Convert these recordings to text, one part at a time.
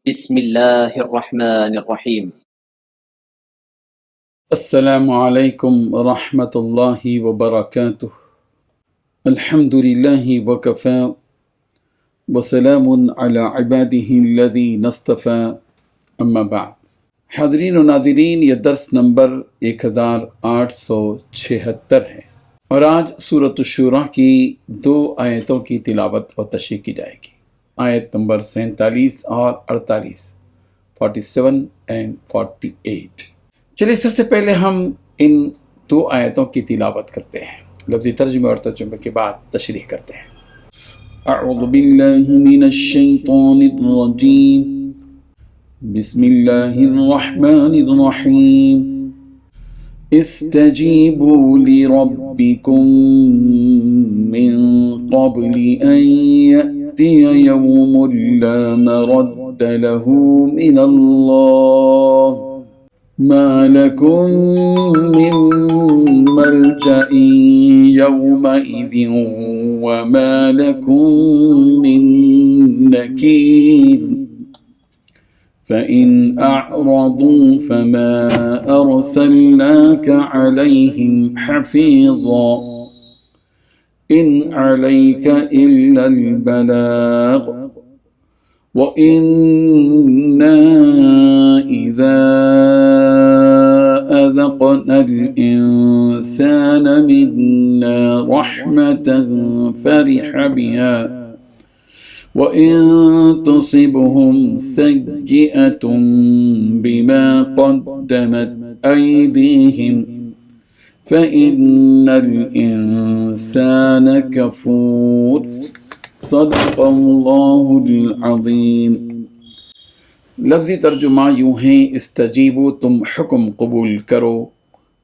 بسم اللہ الرحمن الرحیم۔ السلام علیکم ورحمۃ اللہ وبرکاتہ۔ الحمد للہ وکفی وسلام علی عباده الذین اصطفی، اما بعد۔ حاضرین و ناظرین، یہ درس نمبر 1876 ہے، اور آج سورۃ الشورى کی 2 آیتوں کی تلاوت و تشریح کی جائے گی، آیت نمبر 47 اور 48، 47 and 48۔ چلیے سب سے پہلے ہم ان 2 آیتوں کی تلاوت کرتے ہیں، لفظی ترجمے اور ترجمے کے بعد تشریح کرتے ہیں۔ اعوذ باللہ من الشیطان الرجیم، بسم اللہ الرحمن الرحیم۔ استجیبوا لربکم من قبل ان یأتی یوم لا مرد له من اللہ، ما لكم من ملجأ يومئذ وما لكم من نكير، فإن أعرضوا فما أرسلناك عليهم حفيظا إن عليك إلا البلاغ وإنا إذا أذقنا الإنسان منا رحمة فرح بها وإن تصبهم سيئة بما قدمت أيديهم فإن الإنسان كفور، صدق اللہ العظیم۔ لفظی ترجمہ یوں ہیں، استجیبو، تم حکم قبول کرو،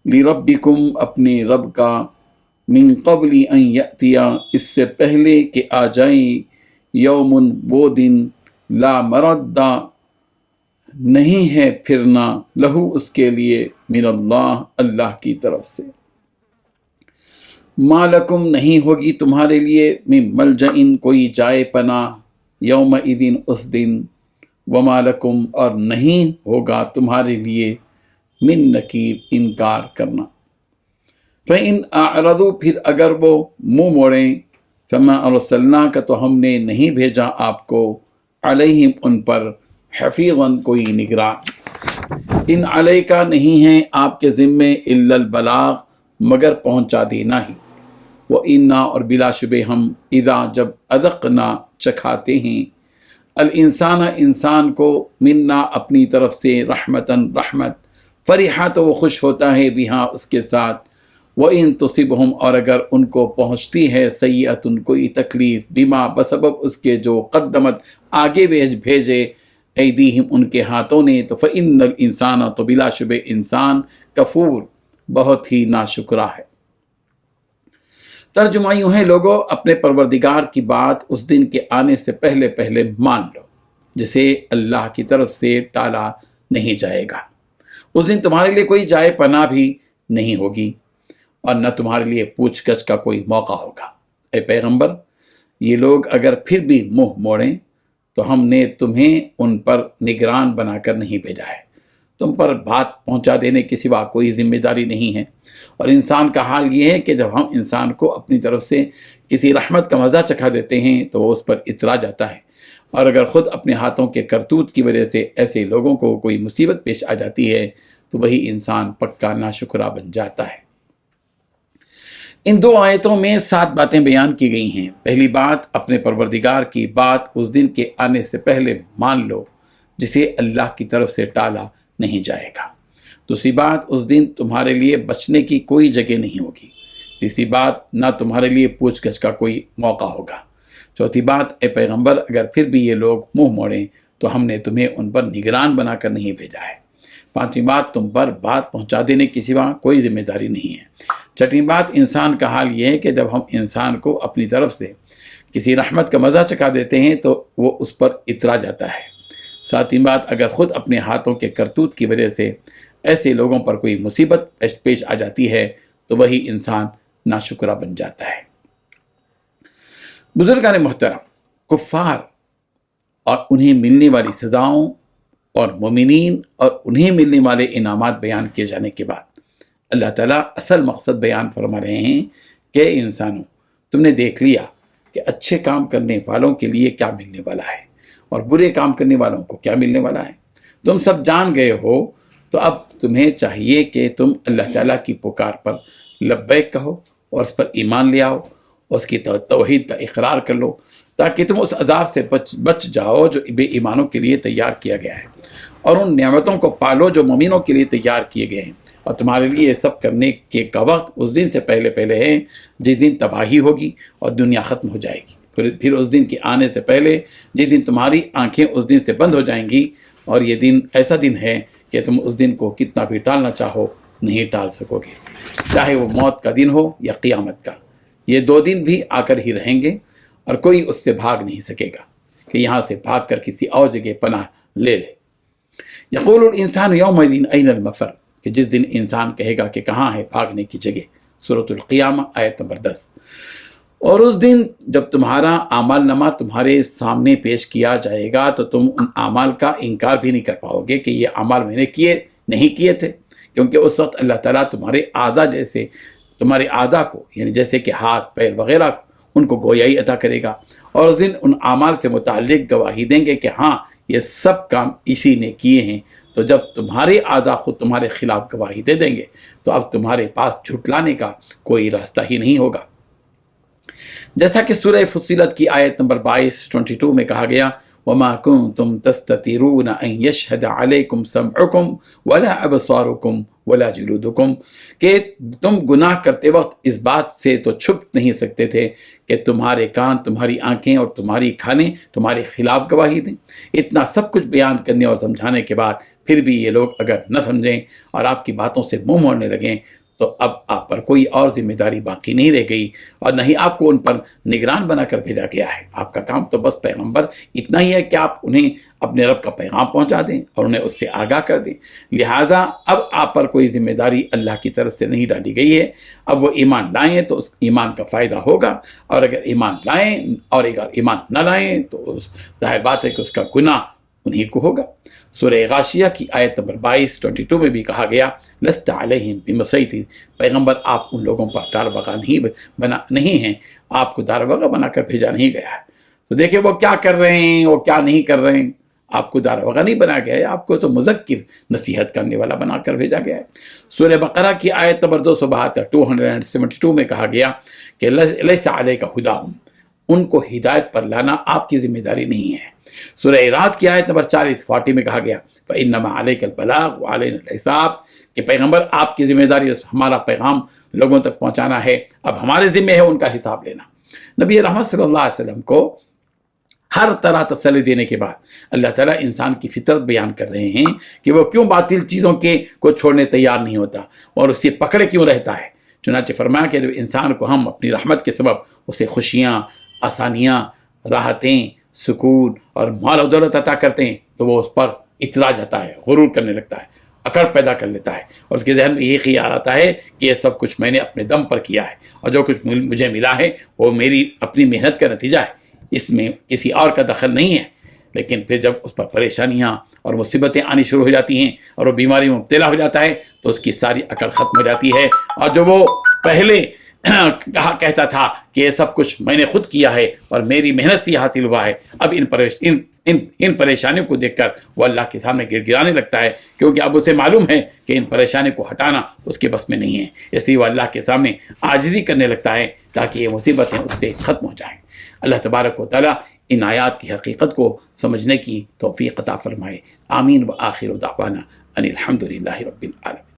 لربکم، اپنے رب کا، من قبل ان یأتیا، اس سے پہلے کہ آ جائے، یومن، وہ دن، لا مردہ، نہیں ہے پھرنا، لہو، اس کے لیے، من اللہ، اللہ کی طرف سے، ما لکم، نہیں ہوگی تمہارے لیے، من ملجئن، کوئی جائے پناہ، یومئذ، اس دن، وما لکم، اور نہیں ہوگا تمہارے لیے، من نکیر، انکار کرنا۔ فإن اعرضوا، پھر اگر وہ منہ موڑیں، فما ارسلناک، تو ہم نے نہیں بھیجا آپ کو، علیہم، ان پر، حفیظاً، کوئی نگراں۔ ان علیکا، نہیں ہے آپ کے ذمے، الا البلاغ، مگر پہنچا دینا ہی، وَإِنَّا، اور بلا شبہ ہم، اذا، جب، اذقنا، چکھاتے ہیں، الانسان، انسان کو، منا، اپنی طرف سے، رحمتاً، رحمت، فرحہ، تو وہ خوش ہوتا ہے، بہا، اس کے ساتھ، وَإِن تُصِبْهُمْ، اور اگر ان کو پہنچتی ہے، سیئۃ، کوئی تکلیف، بما، بسبب اس کے جو، قدمت، آگے بھیجے، ایدیہم، ان کے ہاتھوں نے، تو فإن الانسان، تو بلا شبہ انسان، کفور، بہت ہی ناشکرا ہے۔ ترجمہ یوں ہے، لوگو، اپنے پروردگار کی بات اس دن کے آنے سے پہلے پہلے مان لو، جسے اللہ کی طرف سے ٹالا نہیں جائے گا۔ اس دن تمہارے لیے کوئی جائے پناہ بھی نہیں ہوگی، اور نہ تمہارے لیے پوچھ گچھ کا کوئی موقع ہوگا۔ اے پیغمبر، یہ لوگ اگر پھر بھی منہ موڑیں تو ہم نے تمہیں ان پر نگران بنا کر نہیں بھیجا ہے، تم پر بات پہنچا دینے کے سوا کوئی ذمہ داری نہیں ہے۔ اور انسان کا حال یہ ہے کہ جب ہم انسان کو اپنی طرف سے کسی رحمت کا مزہ چکھا دیتے ہیں تو وہ اس پر اترا جاتا ہے، اور اگر خود اپنے ہاتھوں کے کرتوت کی وجہ سے ایسے لوگوں کو کوئی مصیبت پیش آ جاتی ہے تو وہی انسان پکا ناشکرا بن جاتا ہے۔ ان 2 آیتوں میں 7 باتیں بیان کی گئی ہیں۔ پہلی بات، اپنے پروردگار کی بات اس دن کے آنے سے پہلے مان لو، جسے اللہ کی طرف سے ٹالا نہیں جائے گا۔ دوسری بات، اس دن تمہارے لیے بچنے کی کوئی جگہ نہیں ہوگی۔ تیسری بات، نہ تمہارے لیے پوچھ گچھ کا کوئی موقع ہوگا۔ چوتھی بات، اے پیغمبر، اگر پھر بھی یہ لوگ منہ موڑیں تو ہم نے تمہیں ان پر نگران بنا کر نہیں بھیجا ہے۔ پانچویں بات، تم پر بات پہنچا دینے کے سوا کوئی ذمہ داری نہیں ہے۔ چھٹویں بات، انسان کا حال یہ ہے کہ جب ہم انسان کو اپنی طرف سے کسی رحمت کا مزہ چکھا دیتے ہیں تو وہ اس پر اترا جاتا ہے۔ ساتویں بات، اگر خود اپنے ہاتھوں کے کرتوت کی وجہ سے ایسے لوگوں پر کوئی مصیبت پیش آ جاتی ہے تو وہی انسان ناشکرا بن جاتا ہے۔ بزرگان محترم، کفار اور انہیں ملنے والی سزاؤں اور مومنین اور انہیں ملنے والے انعامات بیان کیے جانے کے بعد اللہ تعالیٰ اصل مقصد بیان فرما رہے ہیں کہ انسانوں، تم نے دیکھ لیا کہ اچھے کام کرنے والوں کے لیے کیا ملنے والا ہے اور برے کام کرنے والوں کو کیا ملنے والا ہے، تم سب جان گئے ہو، تو اب تمہیں چاہیے کہ تم اللہ تعالیٰ کی پکار پر لبیک کہو اور اس پر ایمان لے آؤ، اس کی توحید کا اقرار کر لو، تاکہ تم اس عذاب سے بچ جاؤ جو بے ایمانوں کے لیے تیار کیا گیا ہے، اور ان نعمتوں کو پالو جو مومنوں کے لیے تیار کیے گئے ہیں۔ اور تمہارے لیے یہ سب کرنے کے کا وقت اس دن سے پہلے ہے جس دن تباہی ہوگی اور دنیا ختم ہو جائے گی، پھر اس دن کے آنے سے پہلے جس دن تمہاری آنکھیں اس دن سے بند ہو جائیں گی، اور یہ دن ایسا دن ہے کہ تم اس دن کو کتنا بھی ٹالنا چاہو نہیں ٹال سکو گے، چاہے وہ موت کا دن ہو یا قیامت کا۔ یہ دو دن بھی آ کر ہی رہیں گے اور کوئی اس سے بھاگ نہیں سکے گا کہ یہاں سے بھاگ کر کسی اور جگہ پناہ لے لے۔ یقول الانسان یومئذ این المفر، کہ جس دن انسان کہے گا کہ کہاں ہے بھاگنے کی جگہ، سورۃ القیامہ آیت نمبر 10۔ اور اس دن جب تمہارا اعمال نامہ تمہارے سامنے پیش کیا جائے گا تو تم ان اعمال کا انکار بھی نہیں کر پاؤ گے کہ یہ اعمال میں نے نہیں کیے تھے، کیونکہ اس وقت اللہ تعالیٰ تمہارے اعضاء کو، یعنی جیسے کہ ہاتھ پیر وغیرہ، ان کو گویائی عطا کرے گا، اور اس دن ان اعمال سے متعلق گواہی دیں گے کہ ہاں یہ سب کام اسی نے کیے ہیں۔ تو جب تمہارے اعضاء خود تمہارے خلاف گواہی دے دیں گے تو اب تمہارے پاس جھٹلانے کا کوئی راستہ ہی نہیں ہوگا۔ جیسا کہ سورہ فصلت کی آیت نمبر 22 میں کہا گیا، وَمَا كُنْتُمْ تَسْتَتِرُونَ أَنْ يَشْهَدَ عَلَيْكُمْ سَمْعُكُمْ وَلَا أَبْصَارُكُمْ وَلَا جُلُودُكُمْ، کہ تم گناہ کرتے وقت اس بات سے تو چھپ نہیں سکتے تھے کہ تمہارے کان، تمہاری آنکھیں اور تمہاری کھانے تمہارے خلاف گواہی دیں۔ اتنا سب کچھ بیان کرنے اور سمجھانے کے بعد پھر بھی یہ لوگ اگر نہ سمجھیں اور آپ کی باتوں سے منہ موڑنے لگیں تو اب آپ پر کوئی اور ذمہ داری باقی نہیں رہ گئی، اور نہ ہی آپ کو ان پر نگران بنا کر بھیجا گیا ہے۔ آپ کا کام تو بس پیغمبر اتنا ہی ہے کہ آپ انہیں اپنے رب کا پیغام پہنچا دیں اور انہیں اس سے آگاہ کر دیں۔ لہٰذا اب آپ پر کوئی ذمہ داری اللہ کی طرف سے نہیں ڈالی گئی ہے۔ اب وہ ایمان لائیں تو اس ایمان کا فائدہ ہوگا، اور اگر ایمان لائیں اور اگر ایمان نہ لائیں تو ظاہر بات ہے کہ اس کا گناہ انہی کو ہوگا۔ سورہ غاشیہ کی آیت نمبر 22 میں بھی کہا گیا، لست علیہم بمسیطر، پیغمبر آپ ان لوگوں پر داروغہ نہیں ہیں، آپ کو داروغہ بنا کر بھیجا نہیں گیا ہے۔ تو دیکھیں وہ کیا کر رہے ہیں، وہ کیا نہیں کر رہے ہیں، آپ کو داروغہ نہیں بنا گیا ہے، آپ کو تو مذکر، نصیحت کرنے والا بنا کر بھیجا گیا ہے۔ سورہ بقرہ کی آیت نمبر 272 میں کہا گیا کہ لیس علیک ھداھم، ان کو ہدایت پر لانا آپ کی ذمہ داری نہیں ہے۔ سورہ اعراض کی آیت نمبر 40 میں کہا گیا فَإِنَّمَا عَلَيْكَ الْبَلَاغُ وَعَلَيْنَا الْحِسَابُ، کہ پیغمبر آپ کی ذمہ داری ہمارا پیغام لوگوں تک پہنچانا ہے، اب ہمارے ذمہ ہے ان کا حساب لینا۔ نبی رحمت صلی اللہ علیہ وسلم کو ہر طرح تسلی دینے کے بعد اللہ تعالیٰ انسان کی فطرت بیان کر رہے ہیں کہ وہ کیوں باطل چیزوں کو چھوڑنے تیار نہیں ہوتا اور اس کی پکڑے کیوں رہتا ہے۔ چنانچہ فرمایا کہ جب انسان کو ہم اپنی رحمت کے سبب اسے خوشیاں، آسانیاں، راحتیں، سکون اور مال و دولت عطا کرتے ہیں تو وہ اس پر اترا جاتا ہے، غرور کرنے لگتا ہے، اکڑ پیدا کر لیتا ہے، اور اس کے ذہن میں یہ خیال آتا ہے کہ یہ سب کچھ میں نے اپنے دم پر کیا ہے، اور جو کچھ مجھے ملا ہے وہ میری اپنی محنت کا نتیجہ ہے، اس میں کسی اور کا دخل نہیں ہے۔ لیکن پھر جب اس پر پریشانیاں اور مصیبتیں آنی شروع ہو جاتی ہیں اور وہ بیماری میں مبتلا ہو جاتا ہے تو اس کی ساری عقل ختم ہو جاتی ہے، اور جو وہ پہلے کہتا تھا کہ یہ سب کچھ میں نے خود کیا ہے اور میری محنت سے حاصل ہوا ہے، اب ان پریشانیوں کو دیکھ کر وہ اللہ کے سامنے گر گرانے لگتا ہے، کیونکہ اب اسے معلوم ہے کہ ان پریشانیوں کو ہٹانا اس کے بس میں نہیں ہے، اس لیے وہ اللہ کے سامنے عاجزی کرنے لگتا ہے تاکہ یہ مصیبتیں اس سے ختم ہو جائیں۔ اللہ تبارک و تعالیٰ ان آیات کی حقیقت کو سمجھنے کی توفیق عطا فرمائے۔ آمین۔ وآخر دعوانا ان الحمد للہ رب العالمین۔